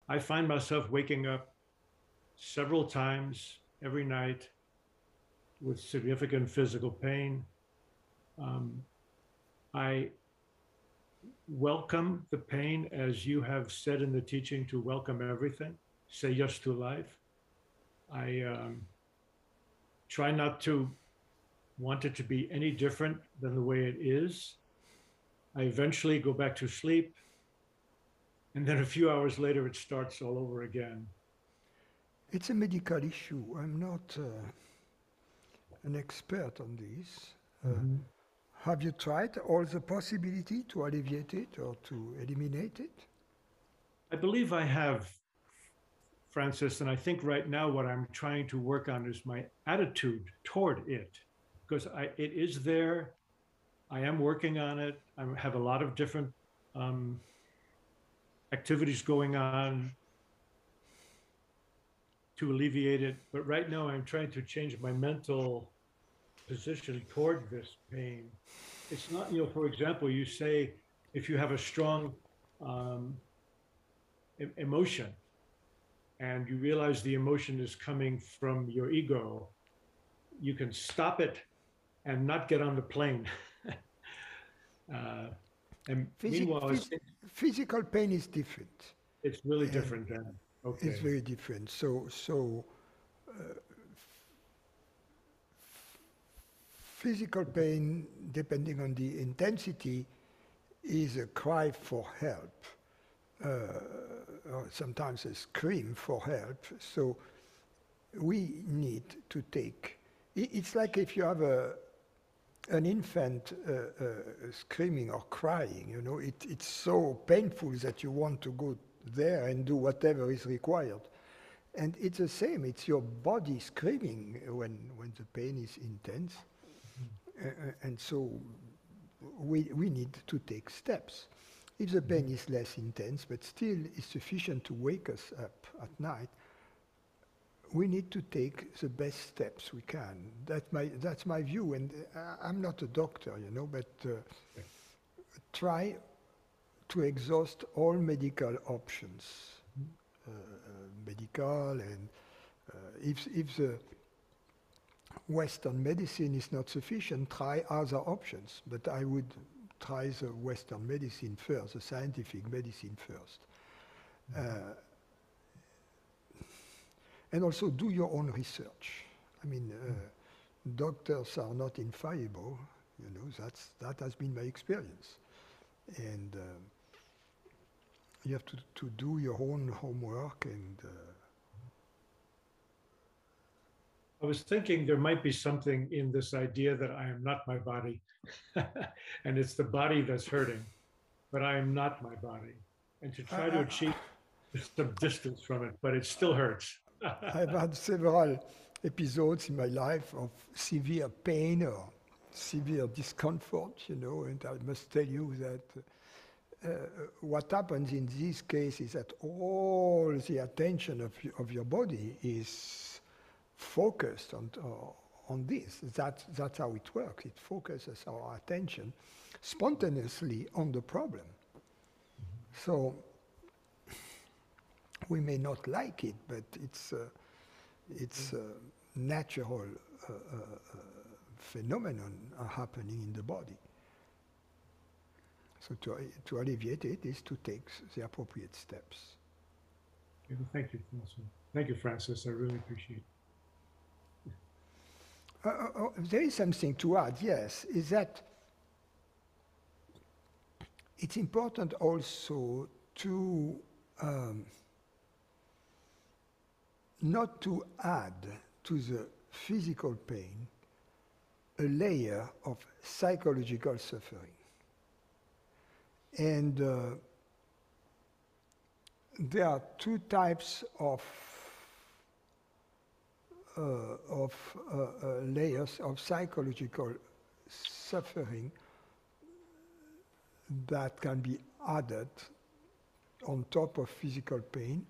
I find myself waking up several times every night with significant physical pain. Um, I welcome the pain, as you have said in the teaching, to welcome everything, say yes to life. I try not to want it to be any different than the way it is. I eventually go back to sleep, and then a few hours later, it starts all over again. It's a medical issue. I'm not an expert on this. Mhm. Have you tried all the possibility to alleviate it or to eliminate it? I believe I have, Francis, and I think right now what I'm trying to work on is my attitude toward it, because it is there. I am working on it. I have a lot of different um, activities going on to alleviate it. But right now, I'm trying to change my mental position toward this pain. It's not, for example, you say if you have a strong um, emotion and you realize the emotion is coming from your ego, you can stop it and not get on the plane. uh, and Physic, meanwhile, phys- Physical pain is different, it's really and different then. it's Okay. very different. So physical pain, depending on the intensity, is a cry for help, or sometimes a scream for help. So we need to take. It's like if you have an infant screaming or crying, it's so painful that you want to go there and do whatever is required. And it's the same, it's your body screaming when the pain is intense. And so we need to take steps. If the pain is less intense, but still is sufficient to wake us up at night, we need to take the best steps we can. That's my view, and I'm not a doctor, but try to exhaust all medical options. Medical, and if the Western medicine is not sufficient, try other options. But I would try the Western medicine first, the scientific medicine first. And also do your own research. I mean, doctors are not infallible. That has been my experience. And you have to do your own homework. And I was thinking there might be something in this idea that I am not my body, and it's the body that's hurting, but I am not my body, and to try to achieve some distance from it, but it still hurts. I've had several episodes in my life of severe pain or severe discomfort, and I must tell you that what happens in this case is that all the attention of your body is focused on this. That's how it works. It focuses our attention spontaneously on the problem. So we may not like it, but it's a natural phenomenon happening in the body. So to alleviate it is to take the appropriate steps. Thank you, Francis. Thank you, Francis. I really appreciate it. There is something to add, yes, is that it's important also to not to add to the physical pain a layer of psychological suffering. And there are two types of layers of psychological suffering that can be added on top of physical pain.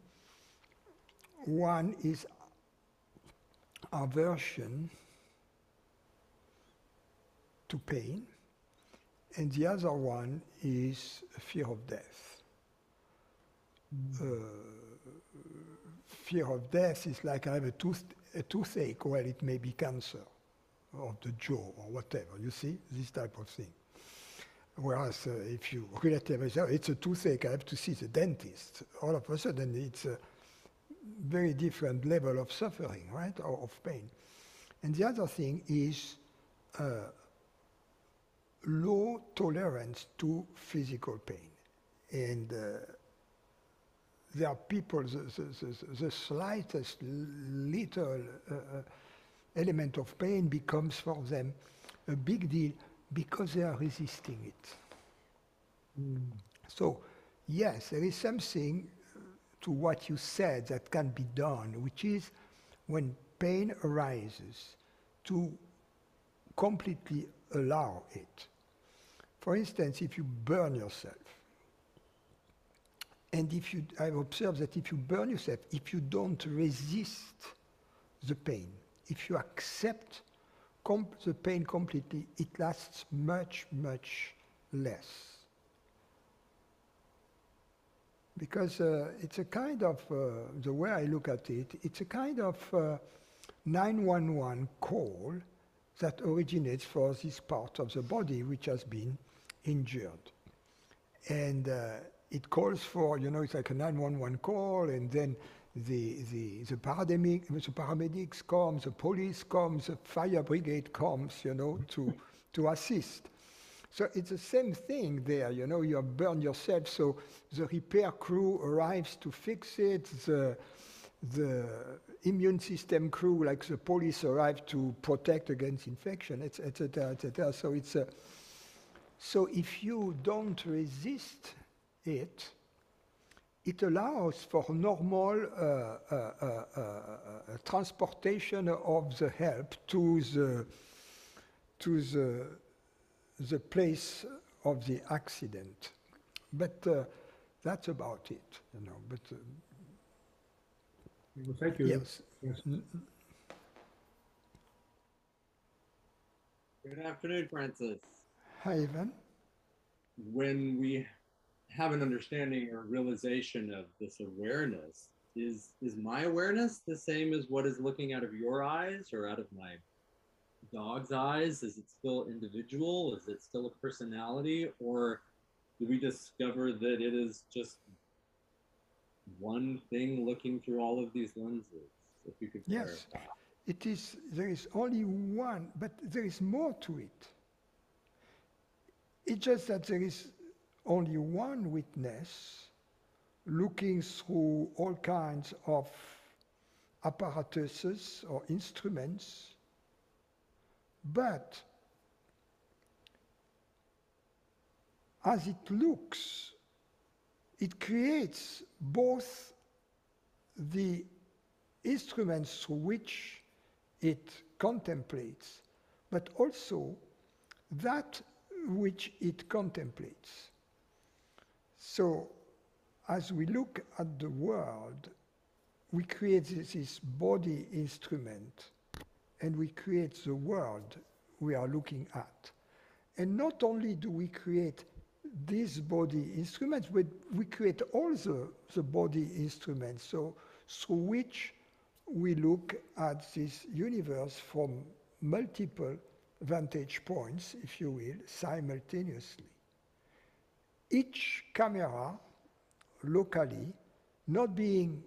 One is aversion to pain, and the other one is fear of death. fear of death is like I have a toothache, well, it may be cancer of the jaw or whatever, you see, this type of thing. Whereas if you relatively say, it's a toothache, I have to see the dentist, all of a sudden it's a very different level of suffering, right, or of pain. And the other thing is low tolerance to physical pain. And there are people, the slightest little element of pain becomes for them a big deal because they are resisting it. So, yes, there is something to what you said that can be done, which is when pain arises, to completely allow it. For instance, if you burn yourself, and I've observed that if you burn yourself, if you don't resist the pain, if you accept the pain completely, it lasts much, much less. Because it's a kind of, the way I look at it, it's a kind of 911 call that originates for this part of the body which has been injured. And it calls for, it's like a 911 call, and then the paramedics come, the police comes, the fire brigade comes, to assist. So it's the same thing there, you have burned yourself, so the repair crew arrives to fix it, the immune system crew, like the police, arrive to protect against infection, etc., etc. So it's so if you don't resist it, it allows for normal transportation of the help to the place of the accident. But that's about it, But well, thank you. Yes. Good afternoon, Francis. Hi, Ivan. When we have an understanding or realization of this awareness, is my awareness the same as what is looking out of your eyes or out of my dog's eyes? Is it still individual? Is it still a personality? Or do we discover that it is just one thing looking through all of these lenses? If you could clarify. Yes, it is. There is only one, but there is more to it. It's just that there is only one witness looking through all kinds of apparatuses or instruments, but as it looks, it creates both the instruments through which it contemplates, but also that which it contemplates. So, as we look at the world, we create this body instrument, and we create the world we are looking at. And not only do we create these body instruments, but we create all the body instruments, so through which we look at this universe from multiple vantage points, if you will, simultaneously. Each camera, locally, not being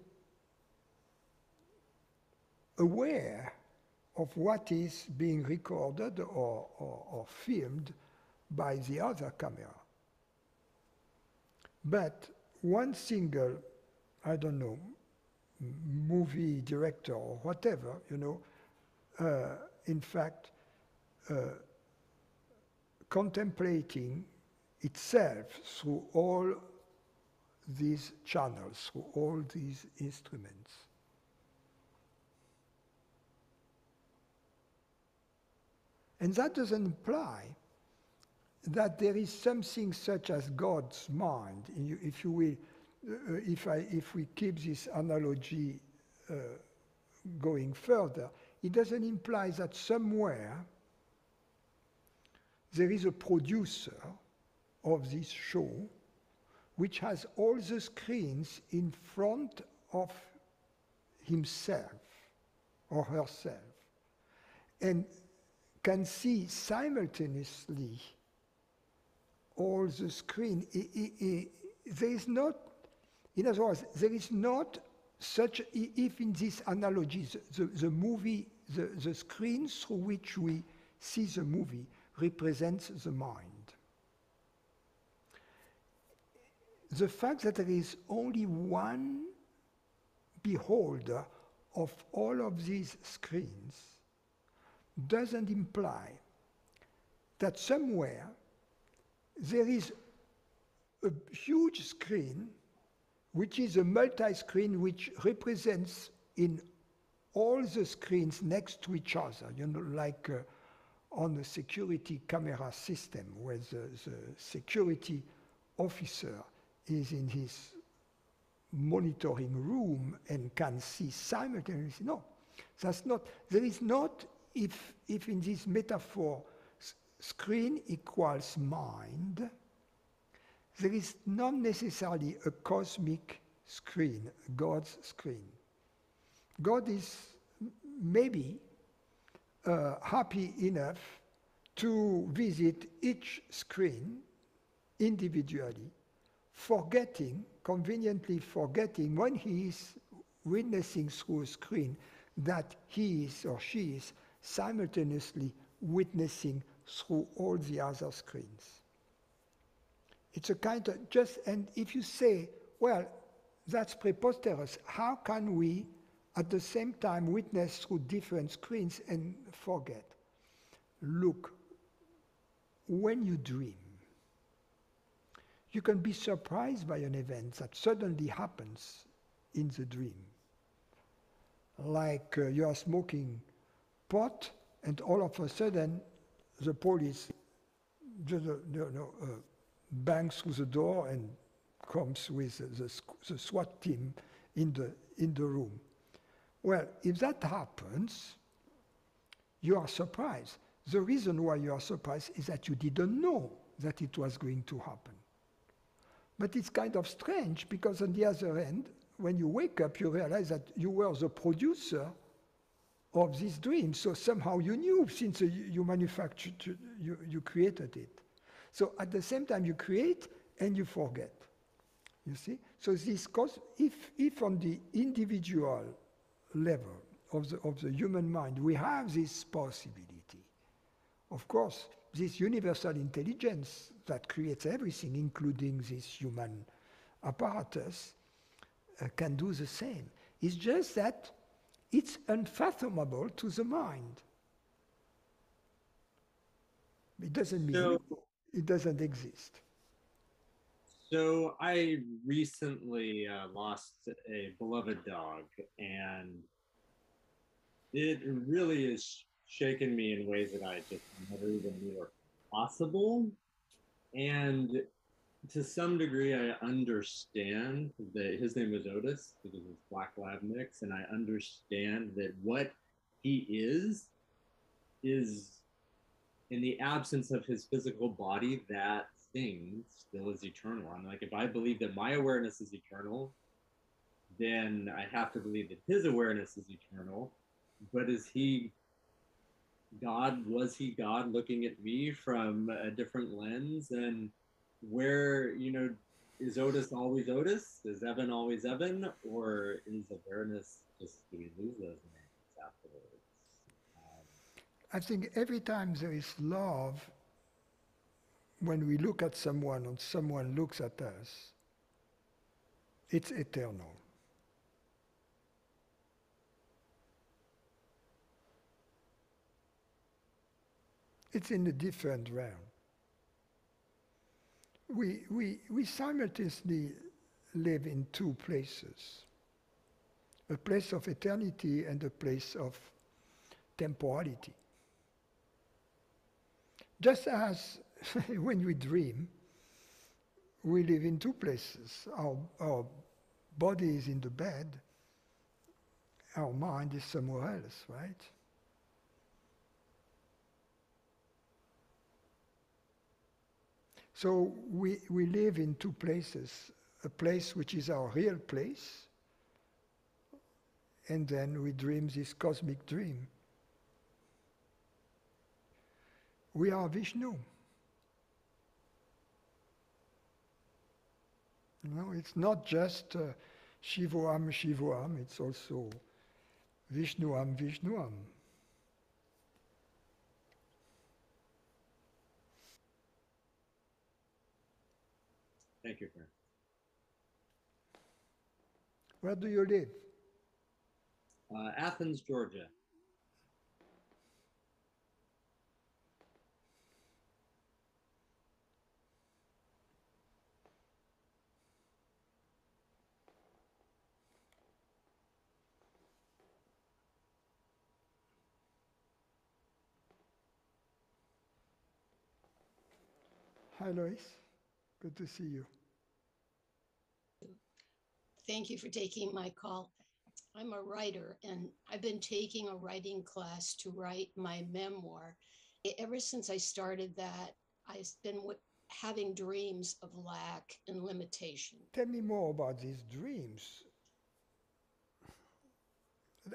aware of what is being recorded or filmed by the other camera. But one single, I don't know, movie director or whatever, in fact, contemplating itself through all these channels, through all these instruments. And that doesn't imply that there is something such as God's mind, if you will. If we keep this analogy going further, it doesn't imply that somewhere there is a producer of this show which has all the screens in front of himself or herself and can see simultaneously all the screen. There is not, in other words, there is not such, if in this analogy, the movie, the screen through which we see the movie represents the mind. The fact that there is only one beholder of all of these screens doesn't imply that somewhere there is a huge screen which is a multi-screen which represents in all the screens next to each other, you know, like on a security camera system where the security officer is in his monitoring room and can see simultaneously. No, that's not, there is not, if in this metaphor screen equals mind, there is not necessarily a cosmic screen, God's screen. God is maybe happy enough to visit each screen individually, conveniently forgetting when he is witnessing through a screen that he is or she is simultaneously witnessing through all the other screens. It's a kind of and if you say, well, that's preposterous, how can we at the same time witness through different screens and forget? Look, when you dream, you can be surprised by an event that suddenly happens in the dream. Like you are smoking pot and all of a sudden the police just bangs through the door and comes with the SWAT team in the room. Well, if that happens, you are surprised. The reason why you are surprised is that you didn't know that it was going to happen. But it's kind of strange because on the other end, when you wake up, you realize that you were the producer of this dream. So somehow you knew since you manufactured, you created it. So at the same time you create and you forget. You see? So this cause, if on the individual level of the human mind we have this possibility, of course, this universal intelligence that creates everything, including this human apparatus, can do the same. It's just that it's unfathomable to the mind. It doesn't mean it doesn't exist. So I recently lost a beloved dog, and it really has shaken me in ways that I just never even knew were possible. And to some degree, I understand that his name was Otis because it's Black Lab mix, and I understand that what he is in the absence of his physical body, that thing still is eternal. I'm like, if I believe that my awareness is eternal, then I have to believe that his awareness is eternal. But is he God? Was he God looking at me from a different lens? And where, is Otis always Otis? Is Evan always Evan? Or is awareness just, do we lose those names afterwards? I think every time there is love, when we look at someone and someone looks at us, it's eternal. It's in a different realm. We simultaneously live in two places, a place of eternity and a place of temporality. Just as when we dream, we live in two places. Our body is in the bed, our mind is somewhere else, right? So we live in two places, a place which is our real place, and then we dream this cosmic dream. We are Vishnu. No, it's not just Shivoham, Shivoham, it's also Vishnuham, Vishnuham. Thank you, friend. Where do you live? Athens, Georgia. Hi, Lois. Good to see you. Thank you for taking my call. I'm a writer, and I've been taking a writing class to write my memoir. Ever since I started that, I've been having dreams of lack and limitation. Tell me more about these dreams.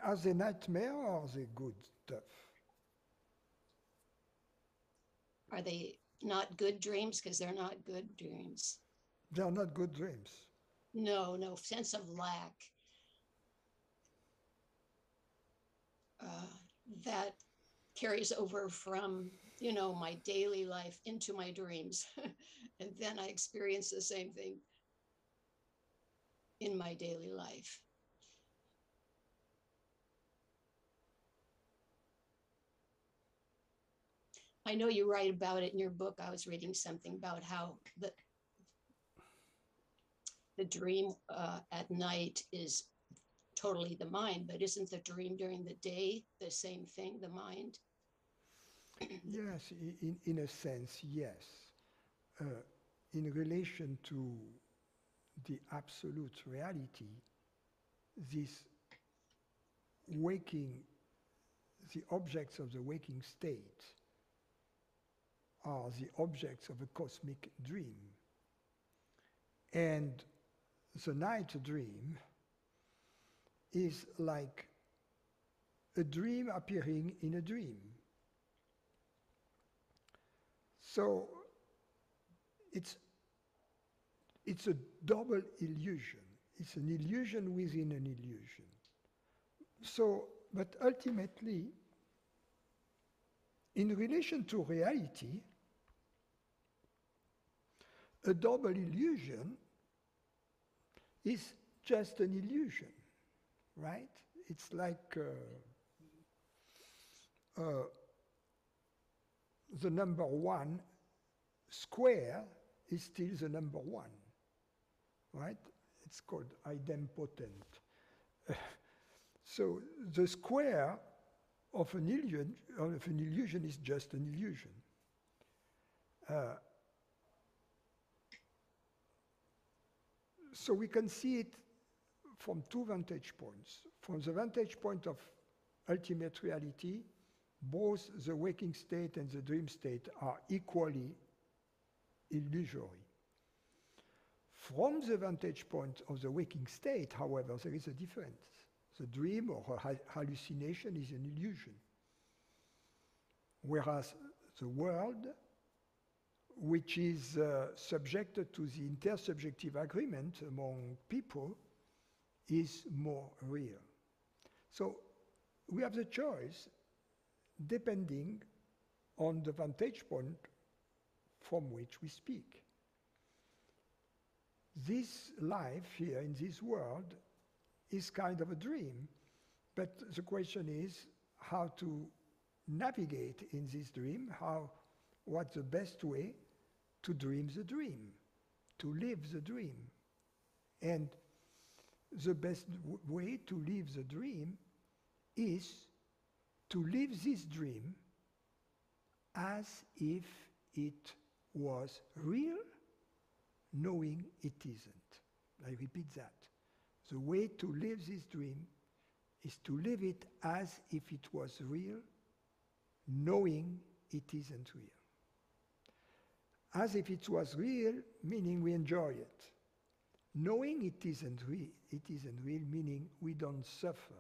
Are they nightmare or are they good stuff? Are they not good dreams? Because they're not good dreams. They are not good dreams. No, no sense of lack. That carries over from, my daily life into my dreams. And then I experience the same thing in my daily life. I know you write about it in your book. I was reading something about how the dream at night is totally the mind, but isn't the dream during the day the same thing, the mind? Yes, in a sense, yes. In relation to the absolute reality, this waking, the objects of the waking state are the objects of a cosmic dream. And the night dream is like a dream appearing in a dream. So it's a double illusion. It's an illusion within an illusion. So, but ultimately, in relation to reality, a double illusion is just an illusion, right? It's like the number 1 square is still the number 1, right? It's called idempotent. So the square of an illusion is just an illusion. So we can see it from 2 vantage points. From the vantage point of ultimate reality, both the waking state and the dream state are equally illusory. From the vantage point of the waking state, however, there is a difference. The dream or hallucination is an illusion, whereas the world, which is subjected to the intersubjective agreement among people, is more real. So we have the choice depending on the vantage point from which we speak. This life here in this world is kind of a dream, but the question is how to navigate in this dream, what's the best way to dream the dream, to live the dream. And the best way to live the dream is to live this dream as if it was real, knowing it isn't. I repeat that. The way to live this dream is to live it as if it was real, knowing it isn't real. As if it was real, meaning we enjoy it. Knowing it isn't real, meaning we don't suffer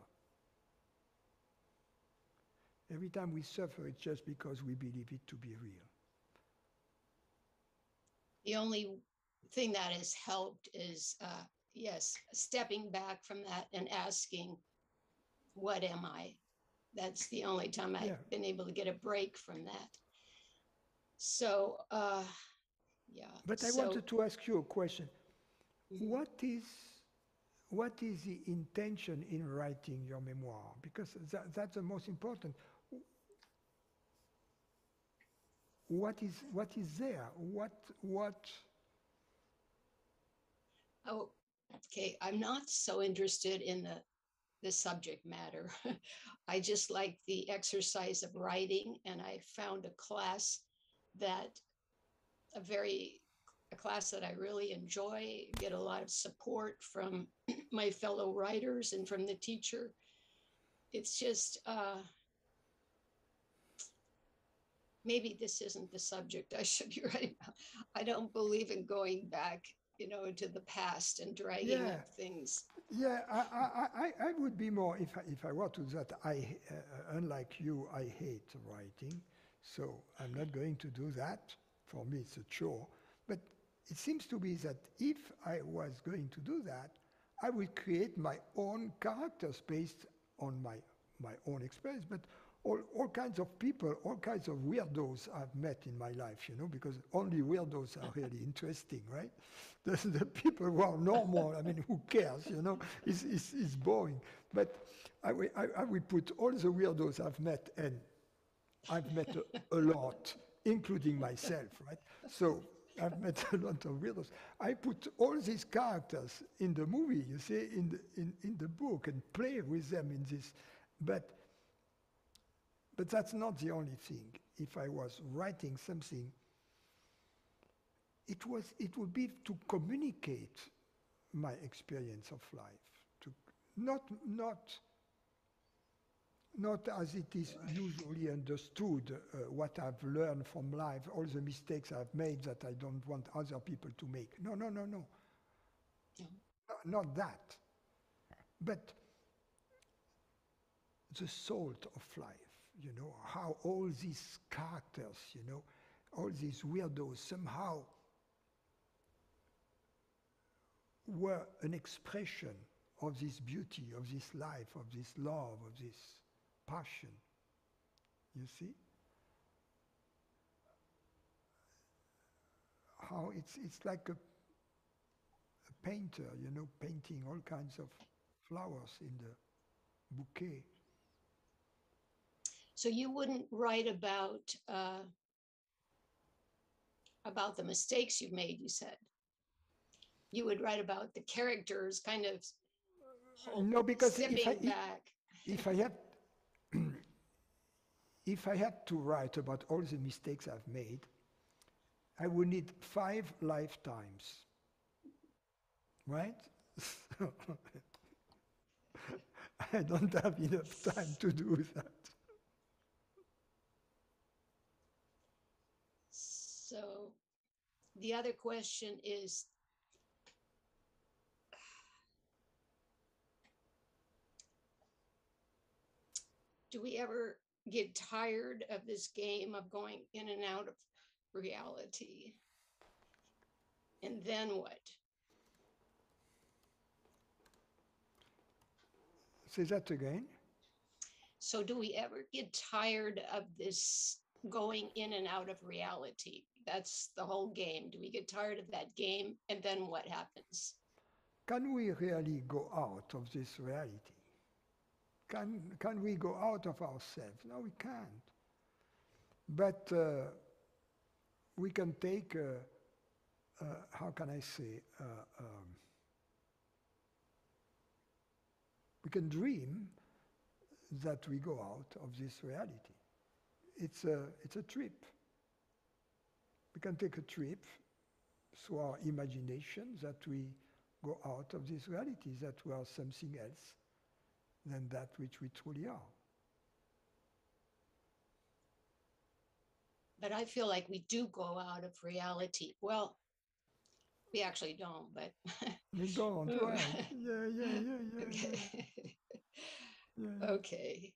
Every time we suffer, it's just because we believe it to be real. The only thing that has helped is, yes, stepping back from that and asking, what am I? That's the only time I've been able to get a break from that. So, yeah. But I wanted to ask you a question. What is the intention in writing your memoir? Because that's the most important. What is there? What? Oh, okay. I'm not so interested in the subject matter. I just like the exercise of writing, and I found a class that I really enjoy, get a lot of support from my fellow writers and from the teacher. It's just, maybe this isn't the subject I should be writing about. I don't believe in going back, into the past and dragging up things. Yeah, I would be more, if I were to that, unlike you, I hate writing, so I'm not going to do that. For me, it's a chore. But it seems to be that if I was going to do that, I would create my own characters based on my own experience, but all kinds of people, all kinds of weirdos I've met in my life, because only weirdos are really interesting, right? The people who are normal, I mean, who cares, is boring. But I will put all the weirdos I've met, and I've met a lot, including myself, right? So I've met a lot of weirdos. I put all these characters in the movie, you see, in the book, and play with them in this. But that's not the only thing. If I was writing something, it would be to communicate my experience of life, to not as it is usually understood, what I've learned from life, all the mistakes I've made that I don't want other people to make. No. Not that. But the salt of life, how all these characters, all these weirdos somehow were an expression of this beauty, of this life, of this love, of this passion. You see? How it's like a painter, painting all kinds of flowers in the bouquet. So you wouldn't write about the mistakes you've made, you said. You would write about the characters, kind of no, because stepping back. If I had to write about all the mistakes I've made, I would need 5 lifetimes, right? I don't have enough time to do that. So the other question is, do we ever get tired of this game of going in and out of reality? And then what? Say that again. So do we ever get tired of this going in and out of reality? That's the whole game. Do we get tired of that game? And then what happens? Can we really go out of this reality? Can we go out of ourselves? No, we can't. But we can take, how can I say, we can dream that we go out of this reality. It's a trip. We can take a trip through our imagination that we go out of this reality, that we are something else than that which we truly are. But I feel like we do go out of reality. Well, we actually don't, but... We don't, right? Yeah. Okay. Yeah. Okay.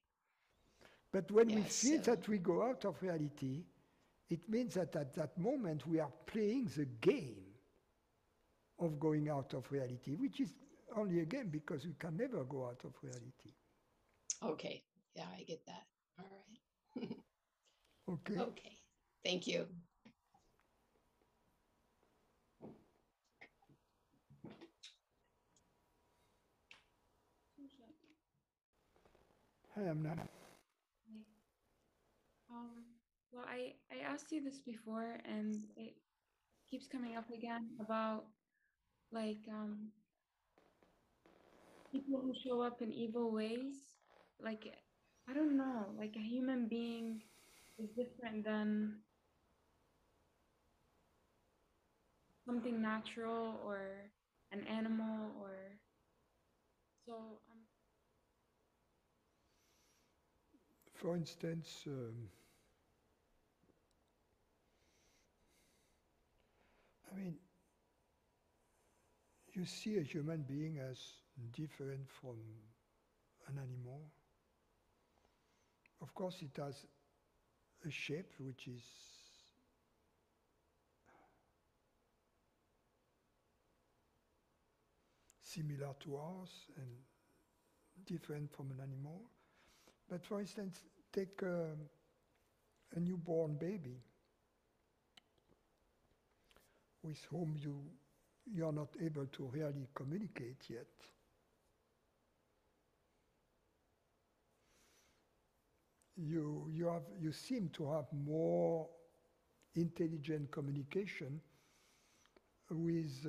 But when we Yes, feel that we go out of reality, it means that at that moment we are playing the game of going out of reality, which is only a game because we can never go out of reality. Okay. Yeah, I get that. All right. Okay? Okay. Thank you. Hi, Amna. Well, I asked you this before, and it keeps coming up again about like people who show up in evil ways. Like, I don't know, like a human being is different than something natural or an animal, or so. For instance, I mean, you see a human being as different from an animal. Of course, it has a shape which is similar to ours and different from an animal. But for instance, take a newborn baby with whom you are not able to really communicate yet. You seem to have more intelligent communication with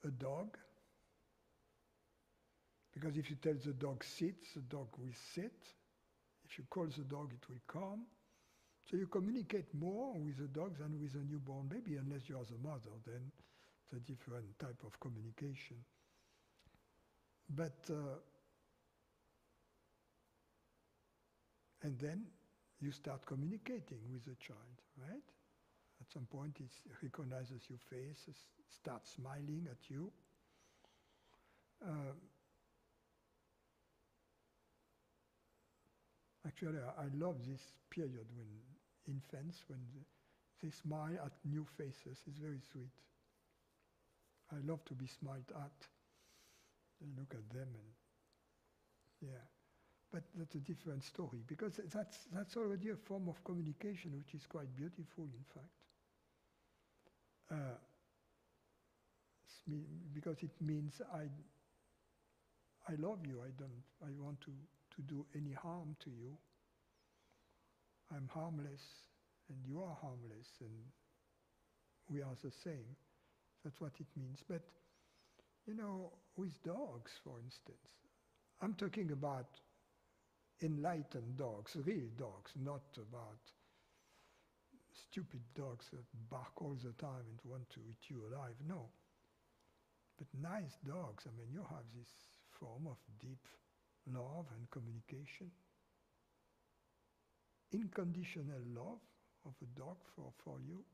a dog, because if you tell the dog sit, the dog will sit. If you call the dog, it will come. So you communicate more with the dog than with a newborn baby, unless you are the mother, then it's a different type of communication. But and then you start communicating with the child, right? At some point it recognizes your face, starts smiling at you. Actually, I love this period when infants, when they smile at new faces. It's very sweet. I love to be smiled at. I look at them and, yeah. But that's a different story, because that's already a form of communication which is quite beautiful, in fact. Because it means I love you, I want to do any harm to you. I'm harmless, and you are harmless, and we are the same. That's what it means. But, you know, with dogs, for instance, I'm talking about enlightened dogs, real dogs, not about stupid dogs that bark all the time and want to eat you alive. No. But nice dogs, I mean, you have this form of deep love and communication. Unconditional love of a dog for you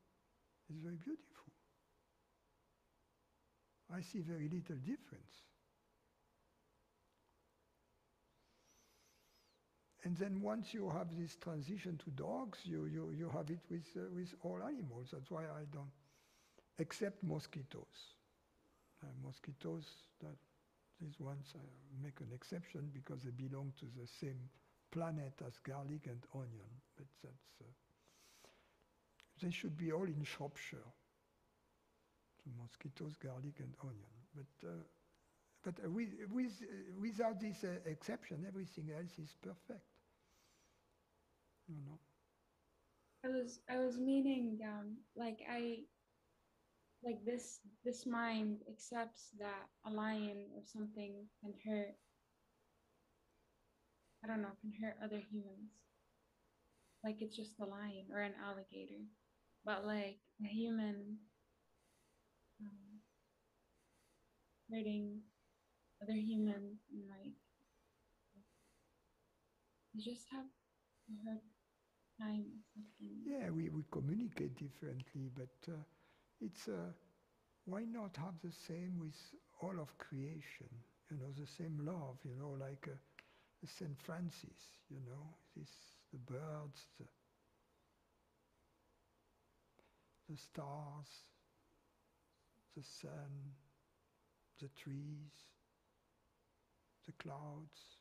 is very beautiful. I see very little difference. And then once you have this transition to dogs, you have it with all animals. That's why I don't accept mosquitoes. Mosquitoes, these ones I make an exception because they belong to the same planet as garlic and onion. But they should be all in Shropshire. So mosquitoes, garlic and onion. But without this exception, everything else is perfect. You know. I was meaning like this mind accepts that a lion or something can hurt, I don't know, can hurt other humans. Like it's just a lion or an alligator. But like a human hurting other humans, and like you just have a hard time accepting. Yeah, we communicate differently, but it's why not have the same with all of creation? the same love, like Saint Francis, the birds, the stars, the sun, the trees, the clouds,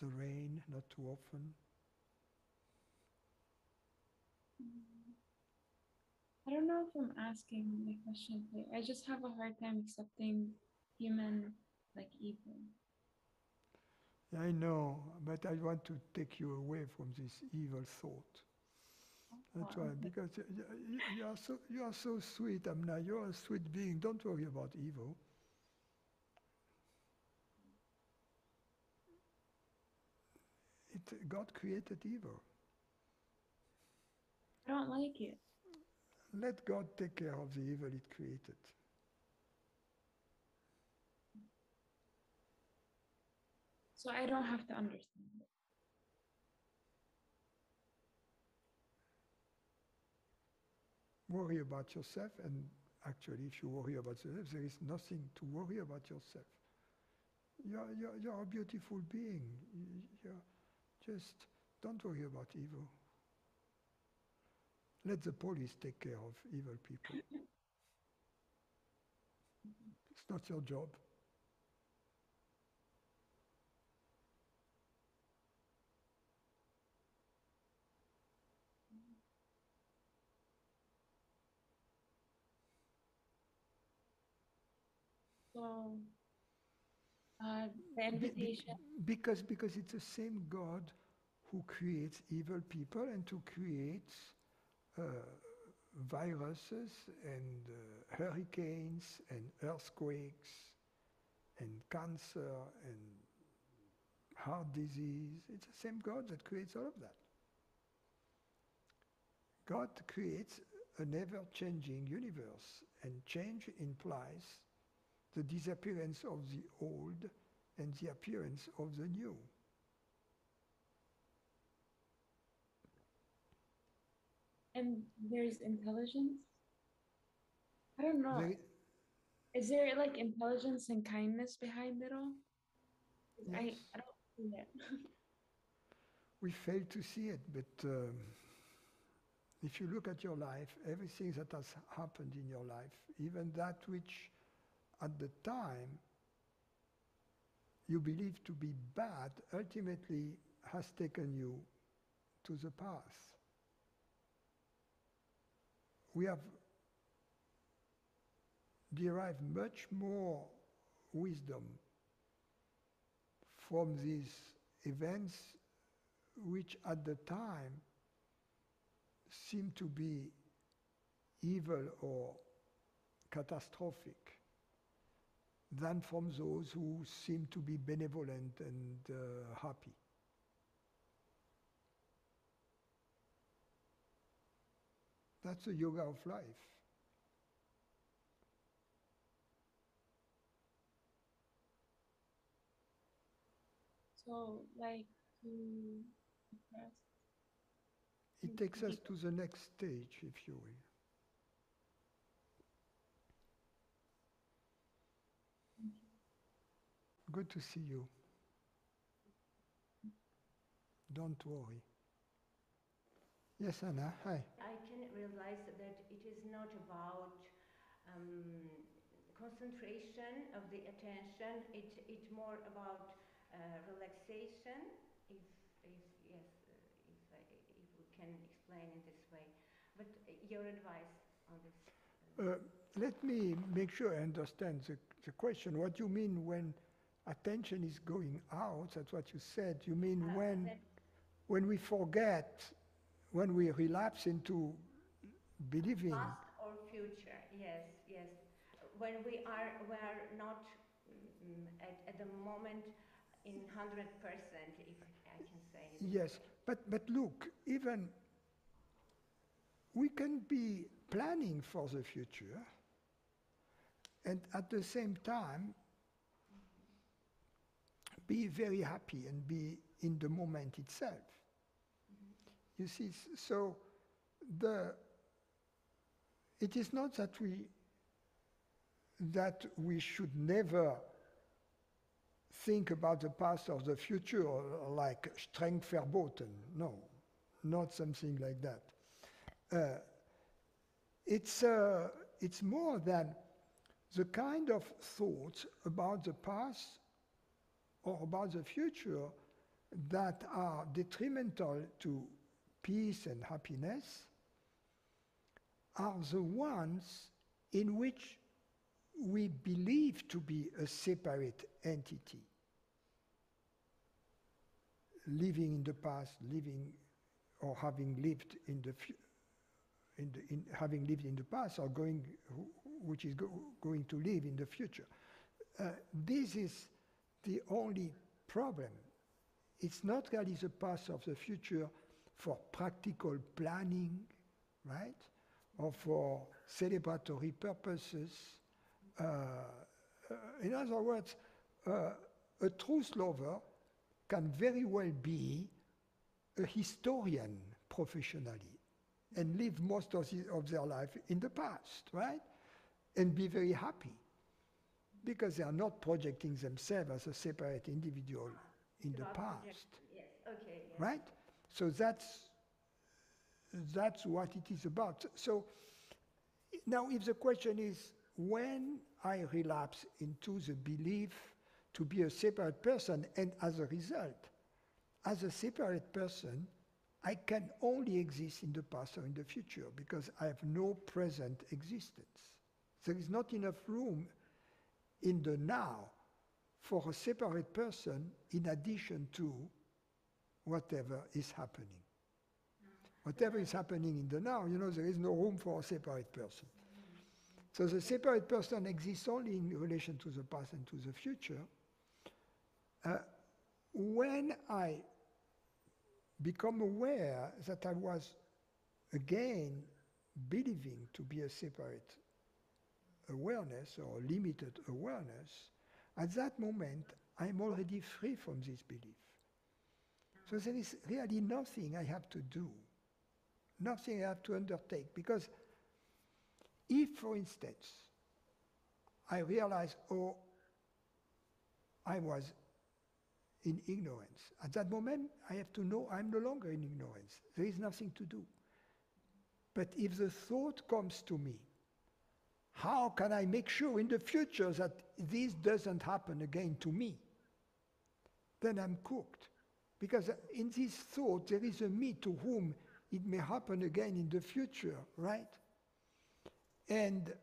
the rain, not too often. I don't know if I'm asking my question clear. I just have a hard time accepting human like evil. I know, but I want to take you away from this evil thought. That's why, Okay. because you are so sweet, Amna. You're a sweet being. Don't worry about evil. God created evil. I don't like it. Let God take care of the evil it created. So I don't have to understand it. Worry about yourself, and actually, if you worry about yourself, there is nothing to worry about yourself. You're a beautiful being. Just don't worry about evil. Let the police take care of evil people. It's not your job. So the invitation. Because it's the same God who creates evil people and who creates viruses and hurricanes and earthquakes and cancer and heart disease. It's the same God that creates all of that. God creates an ever-changing universe, and change implies the disappearance of the old and the appearance of the new. And there's intelligence? I don't know. Is there like intelligence and kindness behind it all? Yes. I don't see it. We fail to see it, but if you look at your life, everything that has happened in your life, even that which at the time you believe to be bad, ultimately has taken you to the path. We have derived much more wisdom from these events which at the time seem to be evil or catastrophic than from those who seem to be benevolent and happy. That's the yoga of life. So like to express. It takes us to the next stage, if you will. Good to see you. Don't worry. Yes, Anna, hi. I can realize that it is not about concentration of the attention. It's more about relaxation. If yes, if we can explain it this way. But your advice on this? Let me make sure I understand the question. What you mean when attention is going out, that's what you said. You mean when we forget, when we relapse into believing. Past or future, yes, yes. When we are not at the moment in 100%, if I can say it. Yes, but look, even we can be planning for the future and at the same time be very happy and be in the moment itself. You see, so it is not that we that we should never think about the past or the future like streng verboten. No, not something like that. It's more than the kind of thoughts about the past or about the future that are detrimental to peace and happiness are the ones in which we believe to be a separate entity, living in the past, living or having lived in the having lived in the past, or which is going to live in the future. This is the only problem. It's not really the past or the future for practical planning, right? Or for celebratory purposes. In other words, a truth lover can very well be a historian professionally and live most of their life in the past, right? And be very happy because they are not projecting themselves as a separate individual in the past. Yes, okay. Yes. Right? So that's what it is about. So now if the question is, when I relapse into the belief to be a separate person, and as a result, as a separate person, I can only exist in the past or in the future because I have no present existence. There is not enough room in the now for a separate person in addition to whatever is happening. Whatever is happening in the now, there is no room for a separate person. So the separate person exists only in relation to the past and to the future. When I become aware that I was again believing to be a separate awareness or limited awareness, at that moment I'm already free from this belief. So there is really nothing I have to do, nothing I have to undertake, because if, for instance, I realize, I was in ignorance, at that moment I have to know I'm no longer in ignorance. There is nothing to do. But if the thought comes to me, how can I make sure in the future that this doesn't happen again to me? Then I'm cooked. Because in this thought there is a me to whom it may happen again in the future, right? And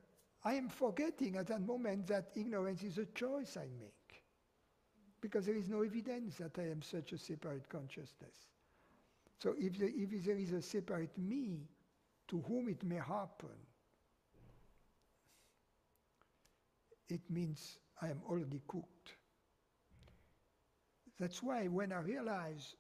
I am forgetting at that moment that ignorance is a choice I make. Because there is no evidence that I am such a separate consciousness. So if there is a separate me to whom it may happen, it means I am already cooked. That's why when I realize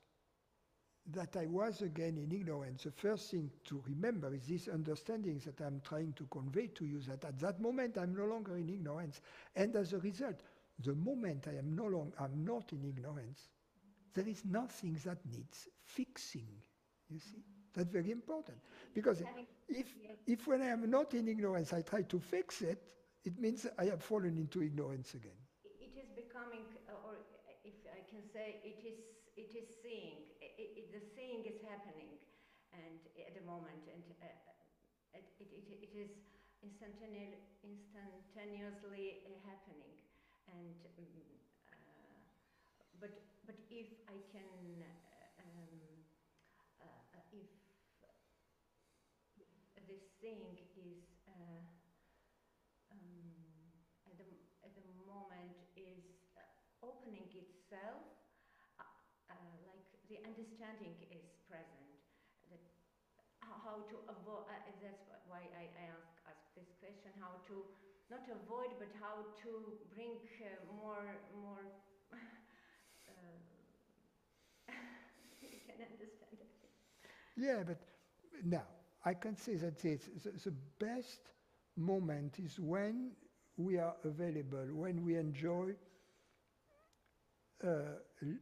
that I was again in ignorance, the first thing to remember is this understanding that I'm trying to convey to you, that at that moment I'm no longer in ignorance, and as a result, the moment I'm not in ignorance, there is nothing that needs fixing, you see? That's very important. Because if when I am not in ignorance I try to fix it, it means I have fallen into ignorance again. It is becoming, or if I can say, it is seeing. The seeing is happening, and at the moment, and it is instantaneously happening. And but if I can, if this thing is at the moment is opening itself, like the understanding is present. That how to avoid. That's why I ask this question: how to not avoid, but how to bring more. You can understand it. Yeah, but now I can say that the best moment is when we are available, when we enjoy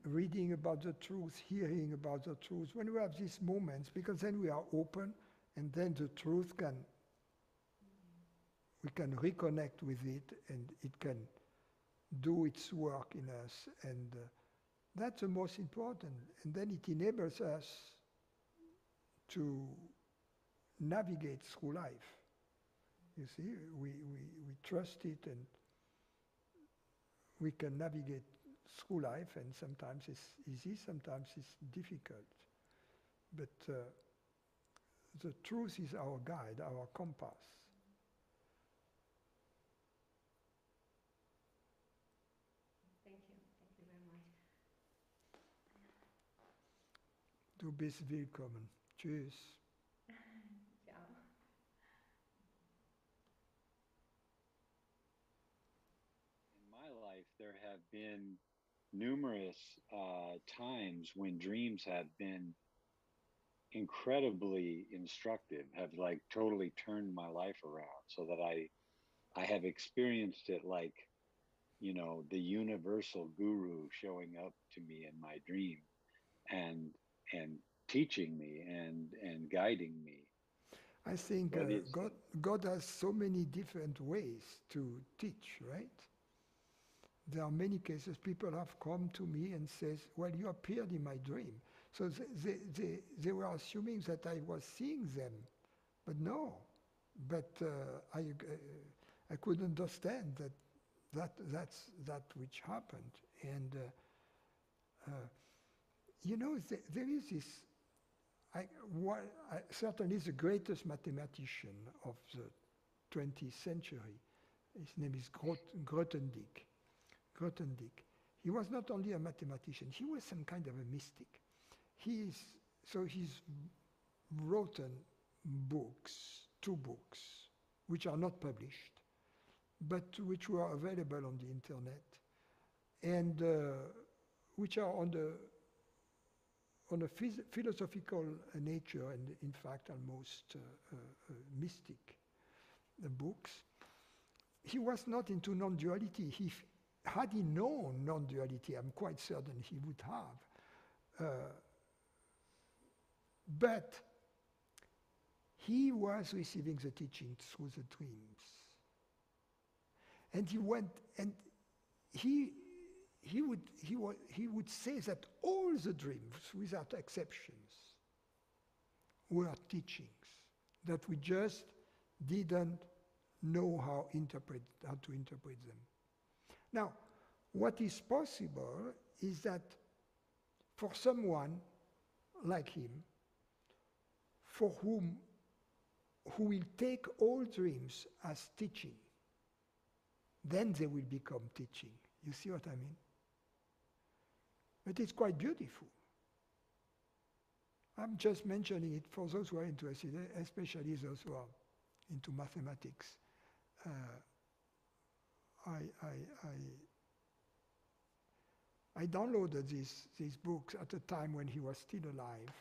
reading about the truth, hearing about the truth, when we have these moments, because then we are open, and then the truth can we can reconnect with it, and it can do its work in us, and that's the most important. And then it enables us to navigate through life. You see, we trust it, and we can navigate through life, and sometimes it's easy, sometimes it's difficult. But the truth is our guide, our compass. Thank you very much. Du bist willkommen. Tschüss. Ciao. In my life, there have been numerous times when dreams have been incredibly instructive, have like totally turned my life around, so that I have experienced it like, you know, the universal guru showing up to me in my dream and teaching me and guiding me. I think God has so many different ways to teach, right? There are many cases people have come to me and says, well, you appeared in my dream. So they were assuming that I was seeing them, but no. But I could understand that's that which happened. And you know, there is this, certainly the greatest mathematician of the 20th century, his name is Grotendieck. Grotendieck. He was not only a mathematician, he was some kind of a mystic. He's written books, 2 books, which are not published, but which were available on the internet, and which are on a philosophical nature, and in fact almost mystic books. He was not into non-duality. Had he known non-duality, I'm quite certain he would have. But he was receiving the teaching through the dreams. And he went, and he would say that all the dreams, without exceptions, were teachings, that we just didn't know how to interpret them. Now, what is possible is that for someone like him, who will take all dreams as teaching, then they will become teaching. You see what I mean? But it's quite beautiful. I'm just mentioning it for those who are interested, especially those who are into mathematics. I downloaded these books at a time when he was still alive,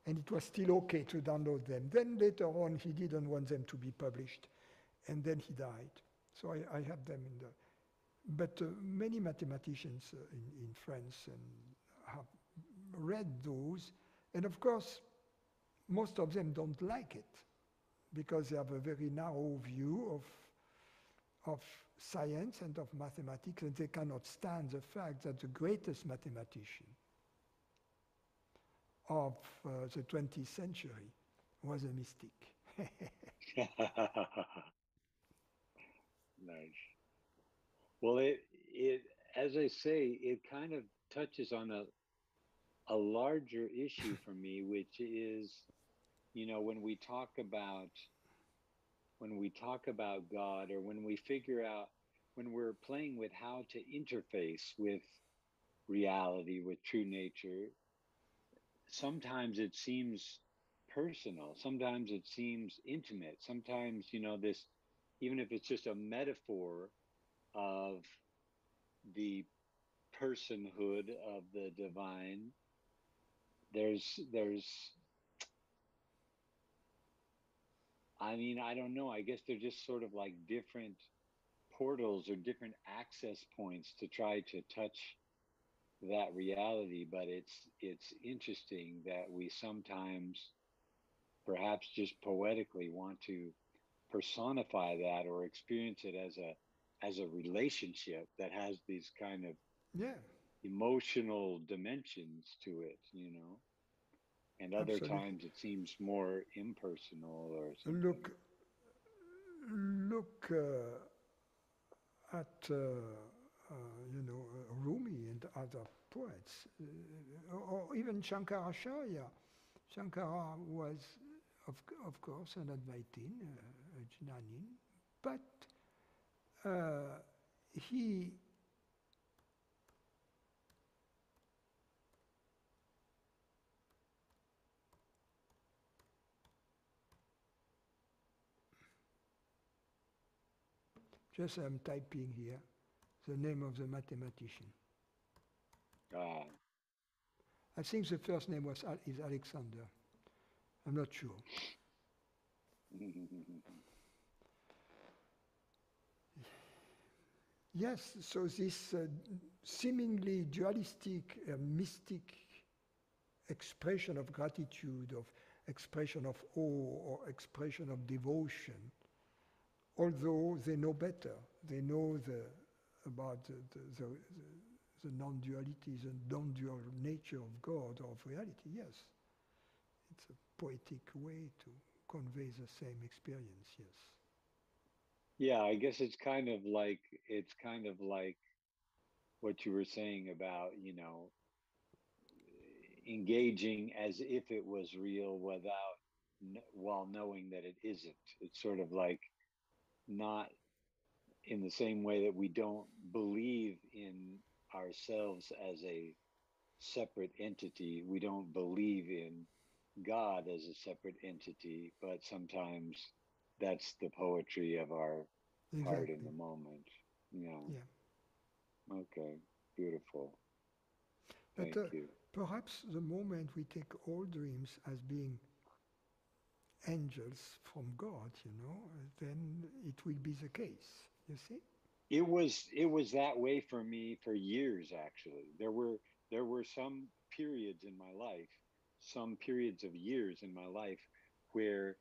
and it was still okay to download them. Then later on, he didn't want them to be published, and then he died. So I have them in the... But many mathematicians in France have read those, and of course, most of them don't like it, because they have a very narrow view of science and of mathematics, and they cannot stand the fact that the greatest mathematician of the 20th century was a mystic. Nice. Well, it as I say, it kind of touches on a larger issue for me, which is, you know, when we talk about God, or when we figure out, when we're playing with how to interface with reality, with true nature, sometimes it seems personal, sometimes it seems intimate, sometimes, you know, this, even if it's just a metaphor of the personhood of the divine, there's I mean, I don't know, I guess they're just sort of like different portals or different access points to try to touch that reality. But it's interesting that we sometimes perhaps just poetically want to personify that or experience it as a relationship that has these kind of emotional dimensions to it, you know. And other Absolutely. times it seems more impersonal or something. Look at you know, Rumi and other poets, or even Shankaracharya. Shankara was, of course, an Advaitin, a Jnanin, but he just I'm typing here the name of the mathematician. I think the first name is Alexander. I'm not sure. Yes, so this seemingly dualistic, mystic expression of gratitude, of expression of awe, or expression of devotion, although they know better, they know about the non-duality, the non-dual nature of God or of reality, yes. It's a poetic way to convey the same experience, yes. Yeah, I guess it's kind of like what you were saying about, you know, engaging as if it was real while knowing that it isn't. It's sort of like not in the same way that we don't believe in ourselves as a separate entity. We don't believe in God as a separate entity, but sometimes that's the poetry of our heart in the moment. Yeah. Okay. Beautiful. Thank you. Perhaps the moment we take all dreams as being angels from God, you know, then it will be the case, you see? It was that way for me for years, actually. There were some periods in my life, some periods of years in my life where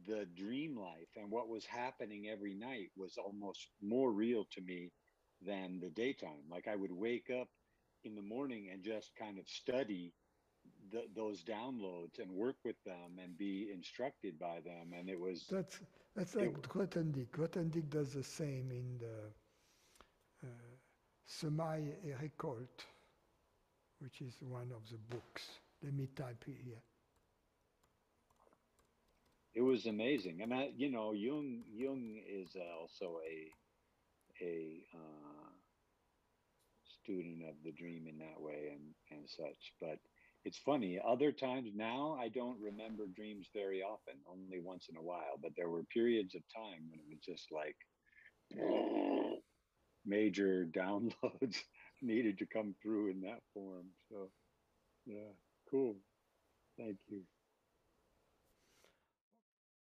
the dream life and what was happening every night was almost more real to me than the daytime. Like I would wake up in the morning and just kind of study those downloads and work with them and be instructed by them. And it was... That's like Grotendieck. Grotendieck does the same in the Semaine et Récolte, which is one of the books. Let me type it here. It was amazing. And you know, Jung is also a student of the dream in that way and such. But it's funny, other times now I don't remember dreams very often, only once in a while. But there were periods of time when it was just like major downloads needed to come through in that form. So yeah, cool. Thank you.